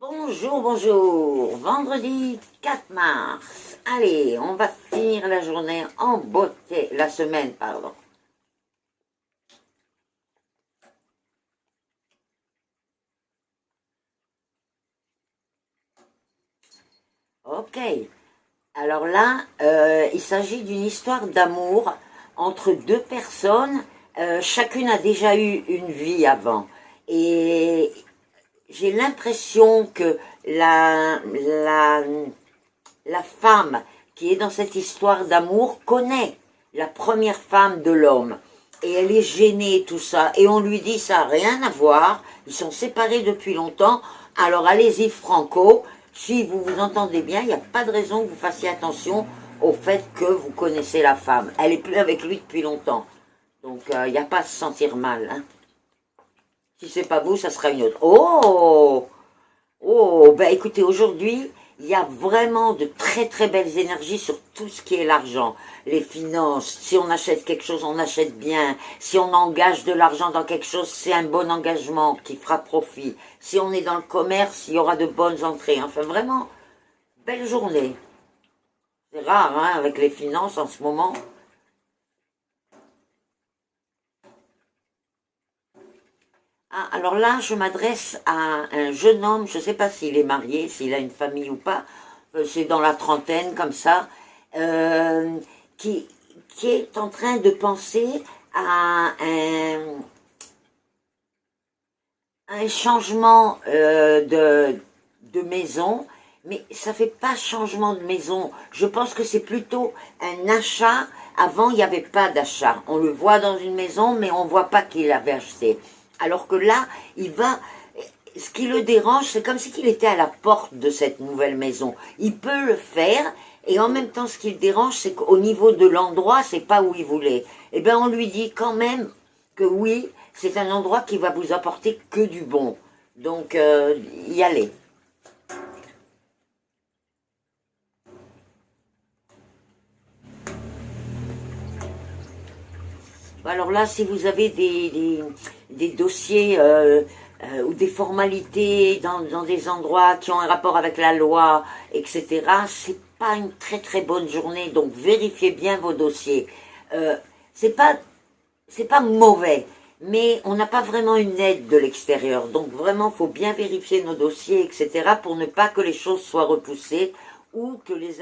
Bonjour, bonjour. Vendredi 4 mars. Allez, on va finir la journée en beauté, la semaine, pardon. Ok. Alors là, il s'agit d'une histoire d'amour entre deux personnes. Chacune a déjà eu une vie avant. Et j'ai l'impression que la femme qui est dans cette histoire d'amour connaît la première femme de l'homme. Et elle est gênée, tout ça. Et on lui dit, ça n'a rien à voir. Ils sont séparés depuis longtemps. Alors allez-y, Franco. Si vous vous entendez bien, il n'y a pas de raison que vous fassiez attention au fait que vous connaissez la femme. Elle est plus avec lui depuis longtemps. Donc il n'y a pas à se sentir mal. Hein. Si c'est pas vous, ça sera une autre. Oh! Oh, ben écoutez, aujourd'hui, il y a vraiment de très très belles énergies sur tout ce qui est l'argent, les finances. Si on achète quelque chose, on achète bien. Si on engage de l'argent dans quelque chose, c'est un bon engagement qui fera profit. Si on est dans le commerce, il y aura de bonnes entrées. Enfin, vraiment, belle journée. C'est rare, hein, avec les finances en ce moment. Ah, alors là, je m'adresse à un jeune homme, je ne sais pas s'il est marié, s'il a une famille ou pas, c'est dans la trentaine comme ça, euh, qui, qui est en train de penser à un changement de maison, mais ça fait pas changement de maison. Je pense que c'est plutôt un achat. Avant, il n'y avait pas d'achat. On le voit dans une maison, mais on ne voit pas qu'il avait acheté. Alors que là, il va... Ce qui le dérange, c'est comme si il était à la porte de cette nouvelle maison. Il peut le faire, et en même temps, ce qui le dérange, c'est qu'au niveau de l'endroit, c'est pas où il voulait. Eh bien, on lui dit quand même que oui, c'est un endroit qui va vous apporter que du bon. Donc, y aller. Alors là, si vous avez des dossiers ou des formalités dans des endroits qui ont un rapport avec la loi, etc., c'est pas une très très bonne journée. Donc, vérifiez bien vos dossiers. Euh, c'est pas c'est pas mauvais, mais on n'a pas vraiment une aide de l'extérieur. Donc vraiment, il faut bien vérifier nos dossiers, etc., pour ne pas que les choses soient repoussées ou que les